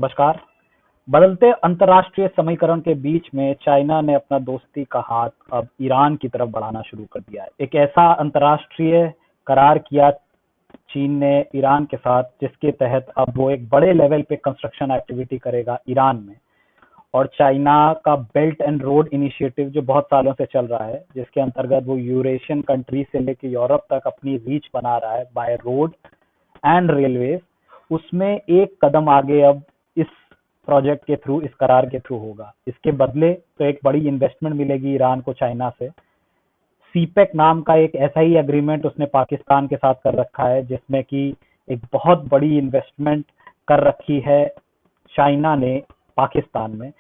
नमस्कार। बदलते अंतर्राष्ट्रीय समीकरण के बीच में चाइना ने अपना दोस्ती का हाथ अब ईरान की तरफ बढ़ाना शुरू कर दिया है। एक ऐसा अंतर्राष्ट्रीय करार किया चीन ने ईरान के साथ, जिसके तहत अब वो एक बड़े लेवल पे कंस्ट्रक्शन एक्टिविटी करेगा ईरान में। और चाइना का बेल्ट एंड रोड इनिशिएटिव जो बहुत सालों से चल रहा है, जिसके अंतर्गत वो यूरेशियन कंट्री से लेकर यूरोप तक अपनी रीच बना रहा है बाय रोड एंड रेलवे, उसमें एक कदम आगे अब इस प्रोजेक्ट के थ्रू, इस करार के थ्रू होगा। इसके बदले तो एक बड़ी इन्वेस्टमेंट मिलेगी ईरान को चाइना से। सीपेक नाम का एक ऐसा ही एग्रीमेंट उसने पाकिस्तान के साथ कर रखा है, जिसमें कि एक बहुत बड़ी इन्वेस्टमेंट कर रखी है चाइना ने पाकिस्तान में।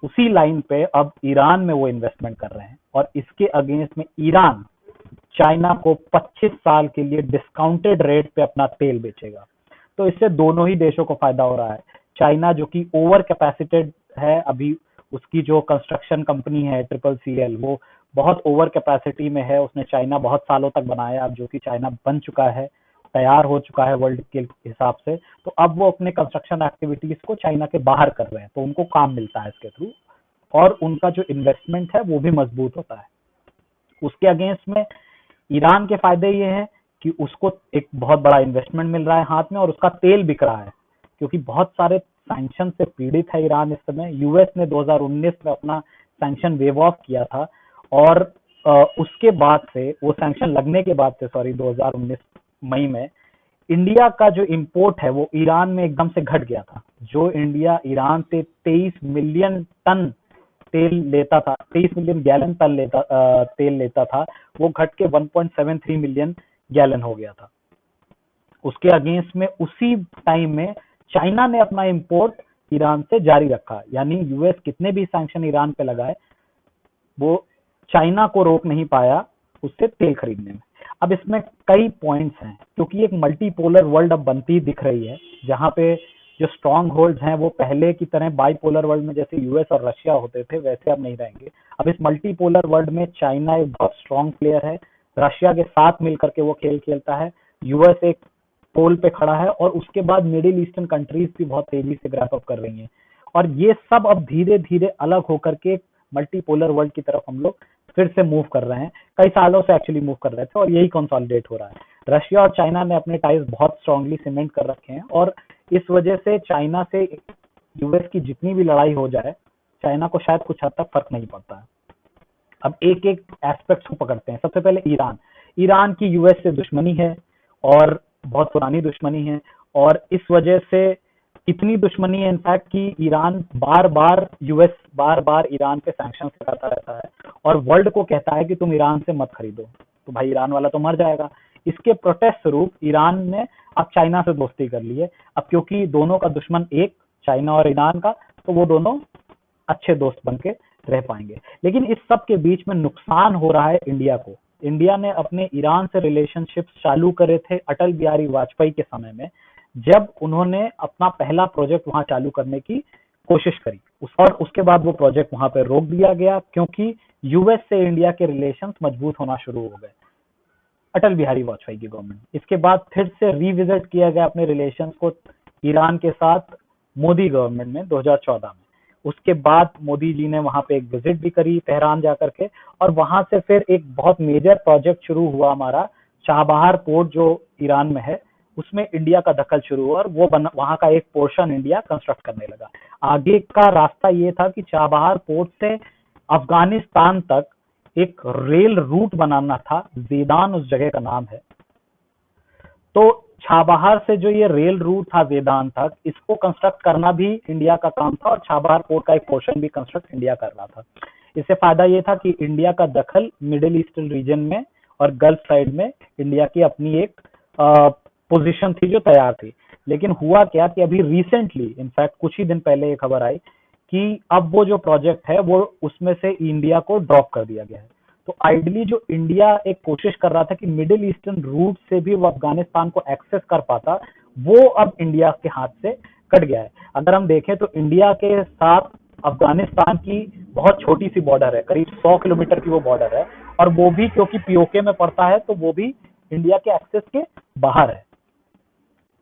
उसी लाइन पे अब ईरान में वो इन्वेस्टमेंट कर रहे हैं और इसके अगेंस्ट में ईरान चाइना को 25 साल के लिए डिस्काउंटेड रेट पे अपना तेल बेचेगा। तो इससे दोनों ही देशों को फायदा हो रहा है। चाइना जो कि ओवर कैपेसिटेड है, अभी उसकी जो कंस्ट्रक्शन कंपनी है CCCL, वो बहुत ओवर कैपेसिटी में है। उसने चाइना बहुत सालों तक बनाया, अब जो कि चाइना बन चुका है, तैयार हो चुका है वर्ल्ड के हिसाब से। तो अब वो अपने कंस्ट्रक्शन एक्टिविटीज को चाइना के बाहर कर रहे हैं, तो उनको काम मिलता है इसके थ्रू और उनका जो इन्वेस्टमेंट है वो भी मजबूत होता है। उसके अगेंस्ट में ईरान के फायदे ये हैं कि उसको एक बहुत बड़ा इन्वेस्टमेंट मिल रहा है हाथ में और उसका तेल बिक रहा है, क्योंकि बहुत सारे सैंक्शन से पीड़ित है ईरान इस समय। यूएस ने 2019 में अपना सैंक्शन वेव ऑफ किया था और उसके बाद से, वो सैंक्शन लगने के बाद से, 2019 मई में इंडिया का जो इंपोर्ट है वो ईरान में एकदम से घट गया था। जो इंडिया ईरान से 23 मिलियन टन तेल लेता था, 23 मिलियन गैलन तेल लेता था, वो घट के 1.73 मिलियन गैलन हो गया था। उसके अगेंस्ट में उसी टाइम में चाइना ने अपना इंपोर्ट ईरान से जारी रखा। यानी यूएस कितने भी सैंक्शन ईरान पे लगाए, वो चाइना को रोक नहीं पाया उससे तेल खरीदने में। अब इसमें कई पॉइंट्स हैं, क्योंकि एक मल्टीपोलर वर्ल्ड अब बनती दिख रही है, जहां पे जो स्ट्रॉन्ग होल्ड्स हैं वो पहले की तरह बाइपोलर वर्ल्ड में जैसे यूएस और रशिया होते थे वैसे अब नहीं रहेंगे। अब इस मल्टीपोलर वर्ल्ड में चाइना एक बहुत स्ट्रॉन्ग प्लेयर है, रशिया के साथ मिलकर के वो खेल खेलता है, यूएस एक पोल पे खड़ा है और उसके बाद मिडिल ईस्टर्न कंट्रीज भी बहुत तेजी से ग्रैप अप कर रही हैं। और ये सब अब धीरे धीरे अलग होकर के मल्टीपोलर वर्ल्ड की तरफ हम लोग फिर से मूव कर रहे हैं। कई सालों से एक्चुअली मूव कर रहे थे और यही कंसोलिडेट हो रहा है। रशिया और चाइना ने अपने टाइज बहुत स्ट्रांगली सीमेंट कर रखे हैं और इस वजह से चाइना से यूएस की जितनी भी लड़ाई हो जाए, चाइना को शायद कुछ हद तक फर्क नहीं पड़ता है। अब एक एक एस्पेक्ट को पकड़ते हैं। सबसे पहले ईरान की यूएस से दुश्मनी है और बहुत पुरानी दुश्मनी है, और इस वजह से इतनी दुश्मनी है इनफैक्ट कि ईरान बार बार ईरान पे सैंक्शन लगाता रहता है और वर्ल्ड को कहता है कि तुम ईरान से मत खरीदो, तो भाई ईरान वाला तो मर जाएगा। इसके प्रोटेस्ट स्वरूप ईरान ने अब चाइना से दोस्ती कर ली है। अब क्योंकि दोनों का दुश्मन एक, चाइना और ईरान का, तो वो दोनों अच्छे दोस्त बन के रह पाएंगे। लेकिन इस सब के बीच में नुकसान हो रहा है इंडिया को। इंडिया ने अपने ईरान से रिलेशनशिप चालू करे थे अटल बिहारी वाजपेयी के समय में, जब उन्होंने अपना पहला प्रोजेक्ट वहां चालू करने की कोशिश करी, और उसके बाद वो प्रोजेक्ट वहां पे रोक दिया गया क्योंकि यूएस से इंडिया के रिलेशंस मजबूत होना शुरू हो गए अटल बिहारी वाजपेयी की गवर्नमेंट। इसके बाद फिर से रिविजिट किया गया अपने रिलेशंस को ईरान के साथ मोदी गवर्नमेंट में 2014 में। उसके बाद मोदी जी ने वहां पे एक विजिट भी करी तेहरान जाकर के, और वहां से फिर एक बहुत मेजर प्रोजेक्ट शुरू हुआ हमारा चाबहार पोर्ट जो ईरान में है, उसमें इंडिया का दखल शुरू हुआ और वो वहां का एक पोर्शन इंडिया कंस्ट्रक्ट करने लगा। आगे का रास्ता ये था कि चाबहार पोर्ट से अफगानिस्तान तक एक रेल रूट बनाना था, ज़ेदान उस जगह का नाम है। तो चाबहार से जो ये रेल रूट था ज़ेदान तक, इसको कंस्ट्रक्ट करना भी इंडिया का काम था और चाबहार पोर्ट का एक पोर्शन भी कंस्ट्रक्ट इंडिया कर रहा था। इससे फायदा ये था कि इंडिया का दखल मिडिल ईस्टर्न रीजन में और गल्फ साइड में इंडिया की अपनी एक पोजीशन थी जो तैयार थी। लेकिन हुआ क्या कि अभी रिसेंटली, इनफैक्ट कुछ ही दिन पहले ये खबर आई कि अब वो जो प्रोजेक्ट है वो उसमें से इंडिया को ड्रॉप कर दिया गया है। तो आइडियली जो इंडिया एक कोशिश कर रहा था कि मिडिल ईस्टर्न रूट से भी वो अफगानिस्तान को एक्सेस कर पाता, वो अब इंडिया के हाथ से कट गया है। अगर हम देखें तो इंडिया के साथ अफगानिस्तान की बहुत छोटी सी बॉर्डर है, करीब 100 किलोमीटर की वो बॉर्डर है, और वो भी क्योंकि पीओके में पड़ता है तो वो भी इंडिया के एक्सेस के बाहर है।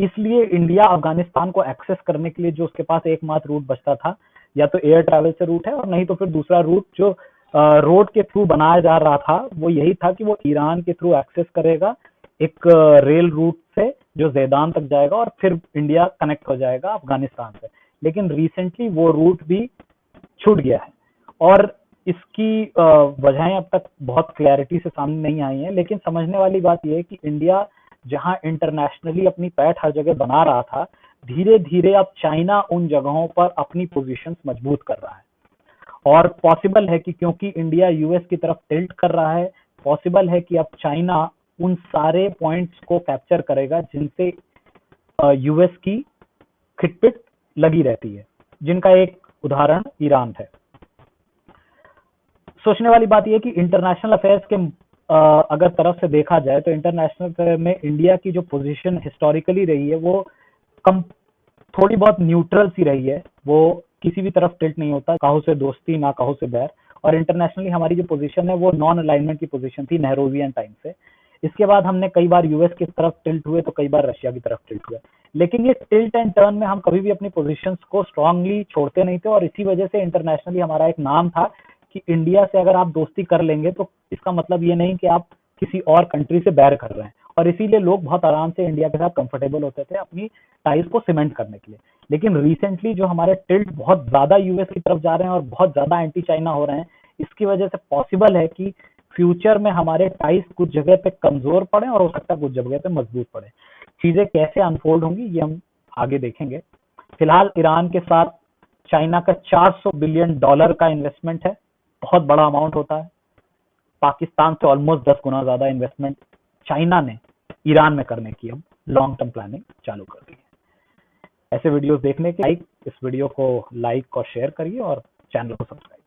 इसलिए इंडिया अफगानिस्तान को एक्सेस करने के लिए जो उसके पास एकमात्र रूट बचता था, या तो एयर ट्रैवल से रूट है, और नहीं तो फिर दूसरा रूट जो रोड के थ्रू बनाया जा रहा था वो यही था कि वो ईरान के थ्रू एक्सेस करेगा एक रेल रूट से जो जैदान तक जाएगा, और फिर इंडिया कनेक्ट हो जाएगा अफगानिस्तान से। लेकिन रिसेंटली वो रूट भी छूट गया है, और इसकी वजहें अब तक बहुत क्लैरिटी से सामने नहीं आई हैं। लेकिन समझने वाली बात यह है कि इंडिया जहां इंटरनेशनली अपनी पैठ हर जगह बना रहा था, धीरे धीरे अब चाइना उन जगहों पर अपनी पोजीशंस मजबूत कर रहा है। और पॉसिबल है कि क्योंकि इंडिया यूएस की तरफ टिल्ट कर रहा है, पॉसिबल है कि अब चाइना उन सारे पॉइंट्स को कैप्चर करेगा जिनसे यूएस की खिटपिट लगी रहती है, जिनका एक उदाहरण ईरान है। सोचने वाली बात यह है कि इंटरनेशनल अफेयर्स के अगर तरफ से देखा जाए तो इंटरनेशनल अफेयर में इंडिया की जो पोजीशन हिस्टोरिकली रही है वो कम थोड़ी बहुत न्यूट्रल सी रही है। वो किसी भी तरफ टिल्ट नहीं होता, काहो से दोस्ती ना काहो से बैर। और इंटरनेशनली हमारी जो पोजीशन है वो नॉन अलाइनमेंट की पोजीशन थी नेहरूवियन टाइम से। इसके बाद हमने कई बार यूएस की तरफ टिल्ट हुए तो कई बार रशिया की तरफ टिल्ट हुए, लेकिन ये टिल्ट एंड टर्न में हम कभी भी अपनी पोजीशंस को स्ट्रांगली छोड़ते नहीं थे। और इसी वजह से इंटरनेशनली हमारा एक नाम था कि इंडिया से अगर आप दोस्ती कर लेंगे तो इसका मतलब ये नहीं कि आप किसी और कंट्री से बैर कर रहे हैं। और इसीलिए लोग बहुत आराम से इंडिया के साथ कंफर्टेबल होते थे अपनी टाइज को सीमेंट करने के लिए। लेकिन रिसेंटली जो हमारे टिल्ट बहुत ज्यादा यूएस की तरफ जा रहे हैं और बहुत ज्यादा एंटी चाइना हो रहे हैं, इसकी वजह से पॉसिबल है कि फ्यूचर में हमारे टाइज कुछ जगह पे कमजोर पड़े और हो सकता है कुछ जगह पे मजबूत पड़े। चीजें कैसे अनफोल्ड होंगी ये हम आगे देखेंगे। फिलहाल ईरान के साथ चाइना का $400 बिलियन का इन्वेस्टमेंट है, बहुत बड़ा अमाउंट होता है। पाकिस्तान से ऑलमोस्ट 10 गुना ज्यादा इन्वेस्टमेंट चाइना ने ईरान में करने की अब लॉन्ग टर्म प्लानिंग चालू कर दी है। ऐसे वीडियोस देखने के लिए इस वीडियो को लाइक और शेयर करिए और चैनल को सब्सक्राइब